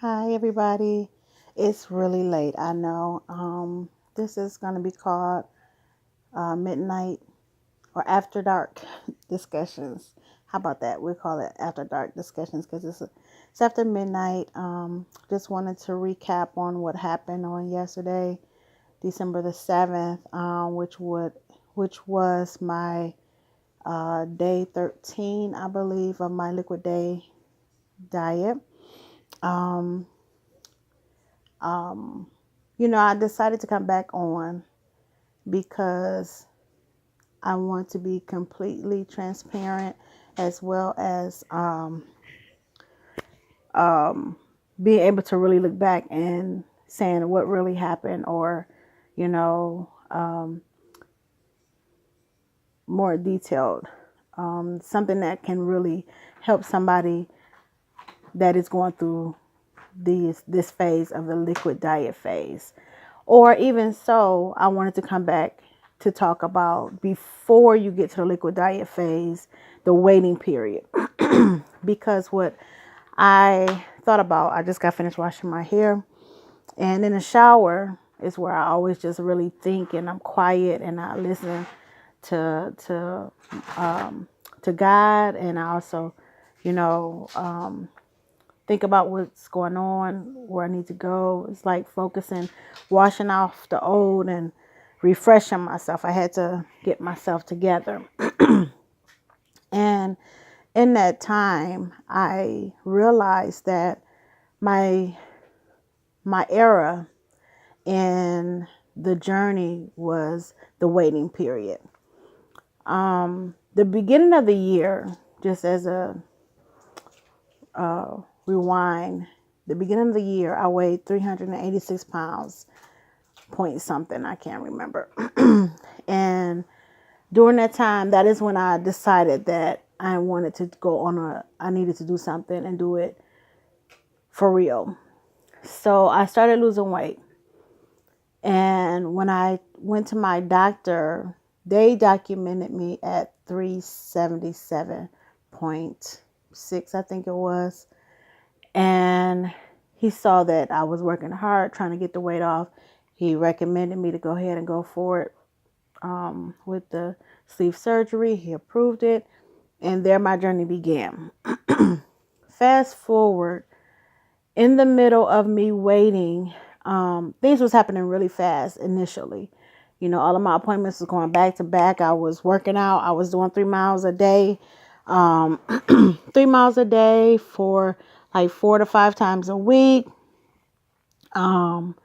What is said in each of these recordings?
Hi everybody. It's really late, I know. This is going to be called midnight or after dark discussions. How about that? We'll call it after dark discussions because it's after midnight. Just wanted to recap on what happened on yesterday, December the 7th, which was my day 13, I believe, of my liquid day diet. Um, um, I decided to come back on because I want to be completely transparent as well as being able to really look back and saying what really happened or, you know, more detailed. Something that can really help somebody that is going through this phase of the liquid diet phase. Or even so, I wanted to come back to talk about before you get to the liquid diet phase, the waiting period. Because what I thought about, I just got finished washing my hair, and in the shower is where I always just really think and I'm quiet and I listen to to to God, and I also, you know, think about what's going on, where I need to go. It's like focusing, washing off the old and refreshing myself. I had to get myself together. And in that time, I realized that my my era in the journey was the waiting period. The beginning of the year, just as a rewind, the beginning of the year, I weighed 386 pounds, point something, I can't remember. And during that time, that is when I decided that I wanted to go on I needed to do something and do it for real. So I started losing weight. And when I went to my doctor, they documented me at 377.6, I think it was. And he saw that I was working hard trying to get the weight off. He recommended me to go ahead and go forward with the sleeve surgery. He approved it. And there my journey began. Fast forward, in the middle of me waiting, things was happening really fast initially. All of my appointments was going back to back. I was working out. I was doing 3 miles a day, 3 miles a day for like 4 to 5 times a week. And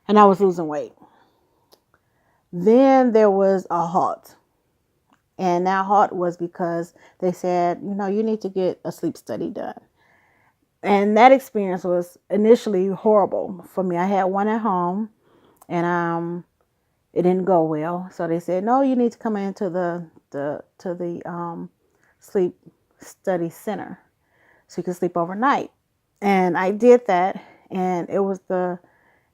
I was losing weight. Then there was a halt. And that halt was because they said, you need to get a sleep study done. And that experience was initially horrible for me. I had one at home, and it didn't go well. So they said, no, you need to come into the sleep study center so you can sleep overnight. And I did that, and it was a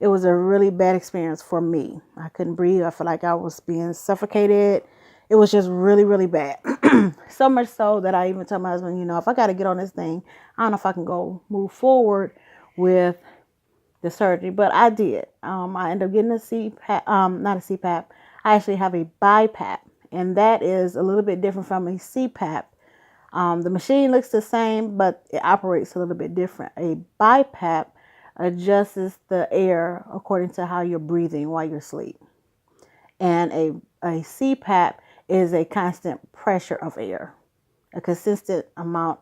really bad experience for me. I couldn't breathe. I felt like I was being suffocated. It was just really, really bad. So much so that I even told my husband, if I got to get on this thing, I don't know if I can go move forward with the surgery. But I did. I ended up getting a CPAP, not a CPAP. I actually have a BiPAP, and that is a little bit different from a CPAP. The machine looks the same, but it operates a little bit different. A BiPAP adjusts the air according to how you're breathing while you're asleep. And a CPAP is a constant pressure of air, a consistent amount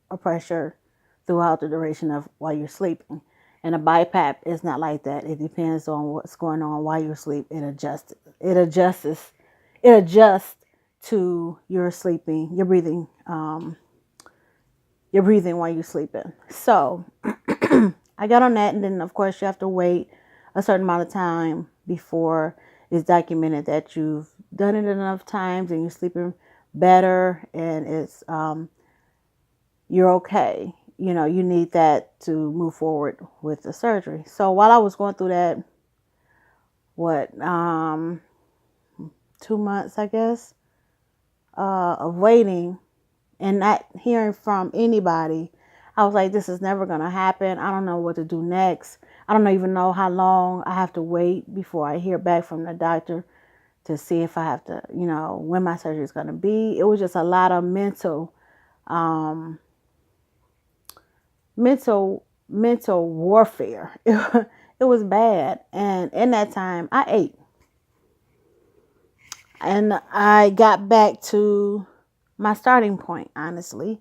of pressure throughout the duration of while you're sleeping. And a BiPAP is not like that. It depends on what's going on while you're asleep. It adjusts. It adjusts to your sleeping, your breathing, while you're sleeping. So I got on that, and then of course you have to wait a certain amount of time before it's documented that you've done it enough times and you're sleeping better, and it's you're okay. You need that to move forward with the surgery. So while I was going through that, what 2 months, I guess, of waiting and not hearing from anybody, I was like, this is never going to happen. I don't know what to do next. I don't even know how long I have to wait before I hear back from the doctor to see if I have to, when my surgery is going to be. It was just a lot of um, mental warfare. It was bad. And in that time, I ate. And I got back to my starting point, honestly.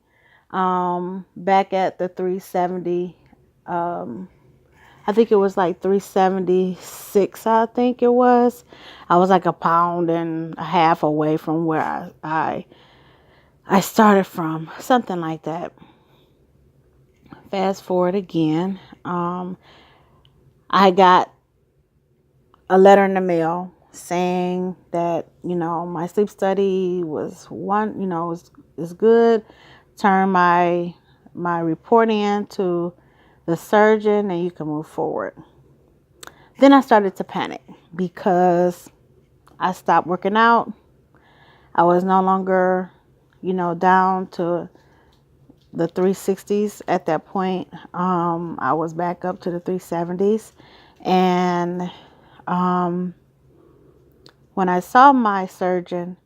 Back at the 370. I think it was like 376, I think it was. I was like a pound and a half away from where I started from, something like that. Fast forward again. I got a letter in the mail saying that, my sleep study was is good. Turn my report in to the surgeon and you can move forward. Then I started to panic because I stopped working out. I was no longer, down to the 360s at that point. I was back up to the 370s. And when I saw my surgeon,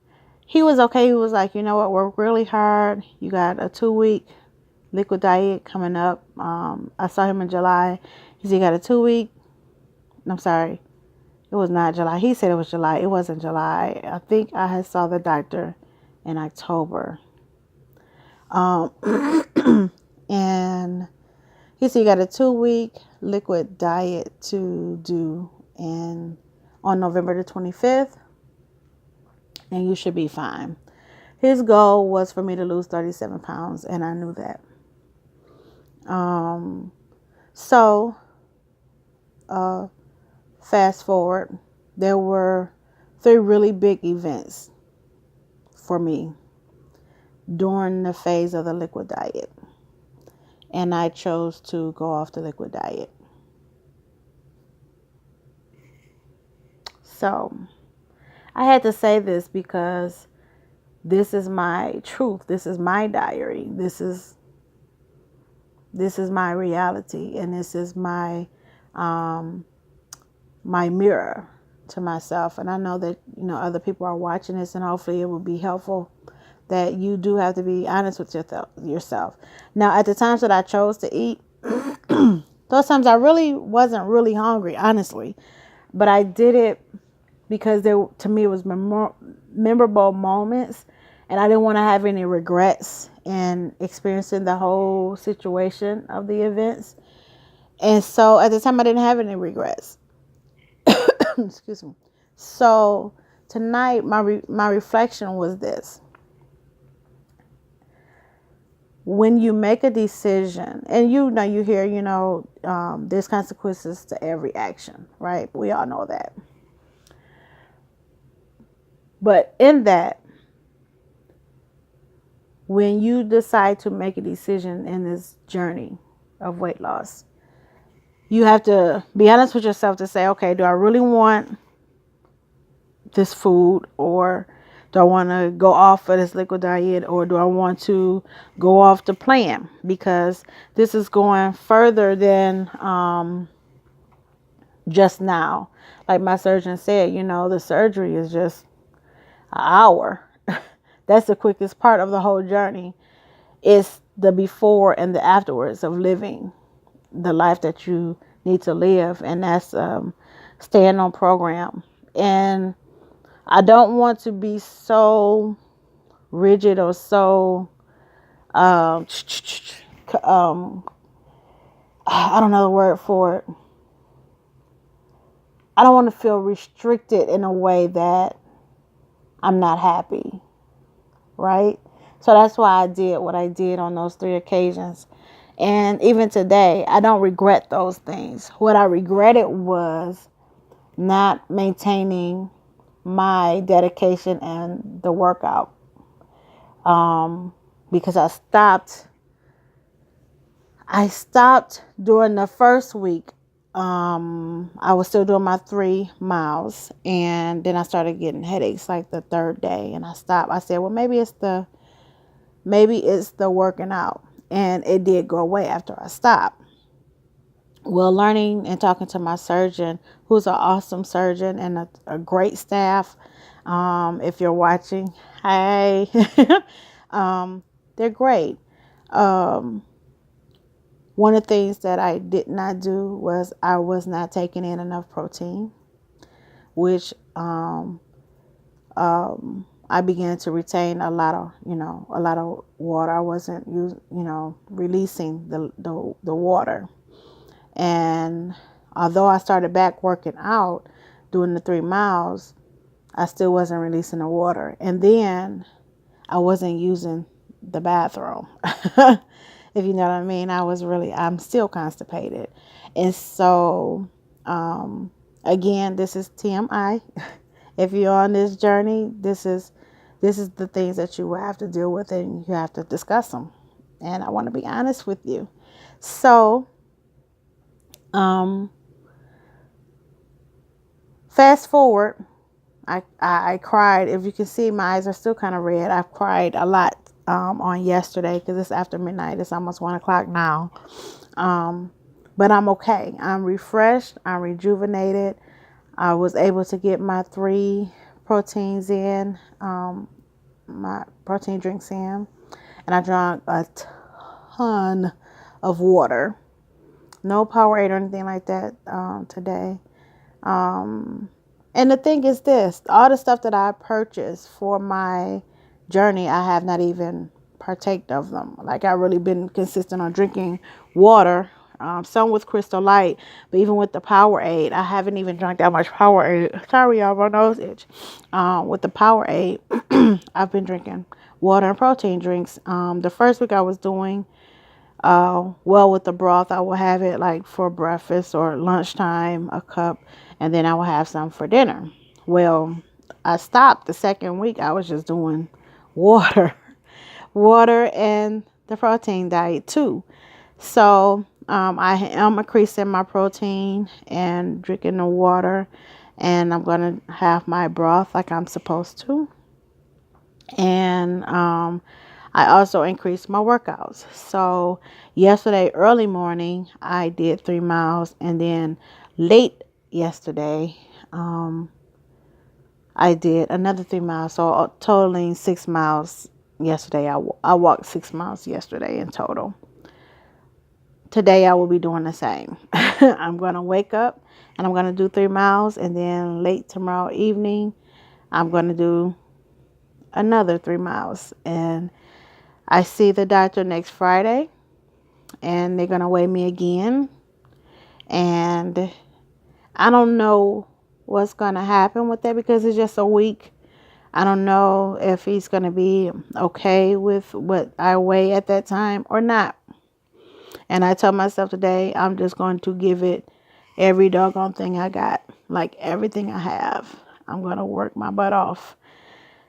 he was okay. He was like, you know what, work really hard. You got a 2-week liquid diet coming up. I saw him in July. He said, you got a 2-week. I'm sorry. It was not July. He said it was July. It wasn't July. I think I had saw the doctor in October. And he said you got a 2-week liquid diet to do on November the 25th, and you should be fine. His goal was for me to lose 37 pounds, and I knew that. So fast forward, there were 3 really big events for me during the phase of the liquid diet. And I chose to go off the liquid diet. So I had to say this because this is my truth. This is my diary. This is my reality. And this is my mirror to myself. And I know that, other people are watching this, and hopefully it will be helpful, that you do have to be honest with yourself. Now, at the times that I chose to eat, those times I really wasn't really hungry, honestly. But I did it because to me, it was memorable moments. And I didn't want to have any regrets in experiencing the whole situation of the events. And so at the time, I didn't have any regrets. Excuse me. So tonight, my reflection was this. When you make a decision, and you hear, there's consequences to every action, right? We all know that. But in that, when you decide to make a decision in this journey of weight loss, you have to be honest with yourself to say, okay, do I really want this food, or do I want to go off of this liquid diet, or do I want to go off the plan? Because this is going further than just now. Like my surgeon said, the surgery is just an hour. That's the quickest part of the whole journey. It's the before and the afterwards of living the life that you need to live. And that's staying on program. And I don't want to be so rigid or so I don't know the word for it. I don't want to feel restricted in a way that I'm not happy, right? So that's why I did what I did on those 3 occasions. And even today, I don't regret those things. What I regretted was not maintaining my dedication and the workout. Because I stopped during the first week. I was still doing my 3 miles, and then I started getting headaches like the 3rd day, and I stopped. I said, well, maybe it's the working out. and it did go away after I stopped. Well, learning and talking to my surgeon, who's an awesome surgeon and a great staff. If you're watching, hey, they're great. Um, One of the things that I did not do was I was not taking in enough protein, which I began to retain a lot of water. I wasn't releasing the water. And although I started back working out, doing the 3 miles, I still wasn't releasing the water. And then I wasn't using the bathroom. If you know what I mean. I'm still constipated. And so, again, this is TMI. If you're on this journey, this is the things that you will have to deal with, and you have to discuss them. And I want to be honest with you. So, fast forward, I cried. If you can see, my eyes are still kind of red. I've cried a lot on yesterday because it's after midnight. It's almost 1 o'clock now. But I'm okay. I'm refreshed. I'm rejuvenated. I was able to get my 3 proteins in, my protein drinks in, and I drank a ton of water. No Powerade or anything like that today. And the thing is this, all the stuff that I purchased for my journey, I have not even partaked of them. Like, I've really been consistent on drinking water, some with Crystal Light, but even with the Powerade, I haven't even drank that much Powerade. Sorry, y'all, my nose itch. With the Powerade, I've been drinking water and protein drinks. The first week I was doing well, with the broth, I will have it like for breakfast or lunchtime, a cup, and then I will have some for dinner. Well, I stopped the second week. I was just doing water, water and the protein diet too. So I am increasing my protein and drinking the water, and I'm going to have my broth like I'm supposed to. And I also increased my workouts. So yesterday, early morning, I did 3 miles, and then late yesterday, I did another 3 miles. So totaling 6 miles yesterday. I walked 6 miles yesterday in total. Today I will be doing the same. I'm going to wake up and I'm going to do 3 miles, and then late tomorrow evening, I'm going to do another 3 miles. And I see the doctor next Friday, and they're going to weigh me again. And I don't know what's going to happen with that because it's just a week. I don't know if he's going to be okay with what I weigh at that time or not. And I told myself today, I'm just going to give it every doggone thing I got, like everything I have. I'm going to work my butt off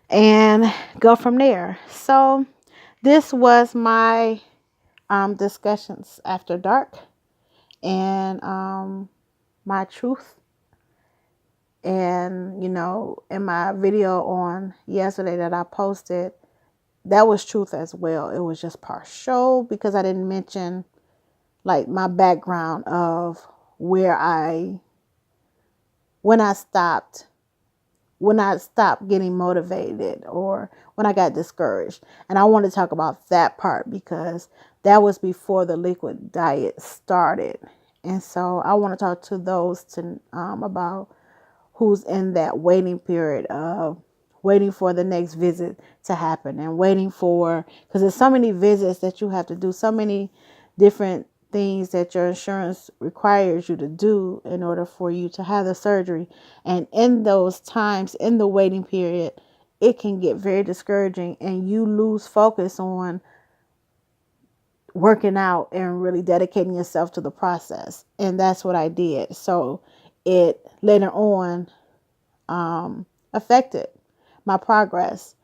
and go from there. So this was my discussions after dark, and my truth. And in my video on yesterday that I posted, that was truth as well. It was just partial because I didn't mention like my background of where when I stopped getting motivated, or when I got discouraged. And I want to talk about that part because that was before the liquid diet started. And so I want to talk to those about who's in that waiting period of waiting for the next visit to happen, and waiting for, because there's so many visits that you have to do, so many different things that your insurance requires you to do in order for you to have the surgery. And in those times, in the waiting period, it can get very discouraging, and you lose focus on working out and really dedicating yourself to the process. And that's what I did. So it later on affected my progress.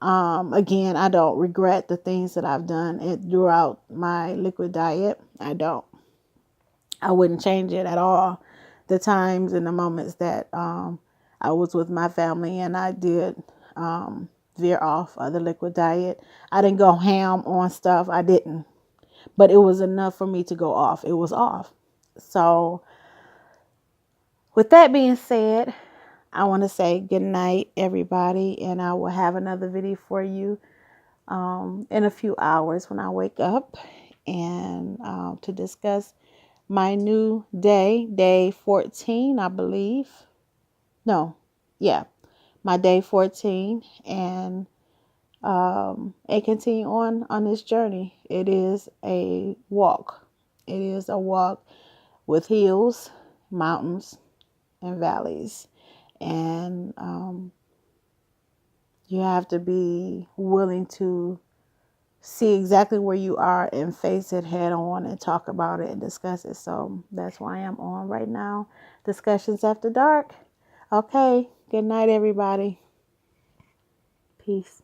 Again, I don't regret the things that I've done throughout my liquid diet. I wouldn't change it at all. The times and the moments that I was with my family and I did veer off of the liquid diet. I didn't go ham on stuff. I didn't. but it was enough for me to go off. It was off. So with that being said, I want to say good night, everybody, and I will have another video for you in a few hours when I wake up, and to discuss my new day 14, I believe. No, yeah, my day 14, and continue on this journey. It is a walk. It is a walk with hills, mountains, and valleys. And you have to be willing to see exactly where you are and face it head on and talk about it and discuss it. So that's why I'm on right now. Discussions After Dark. Okay. Good night, everybody. Peace.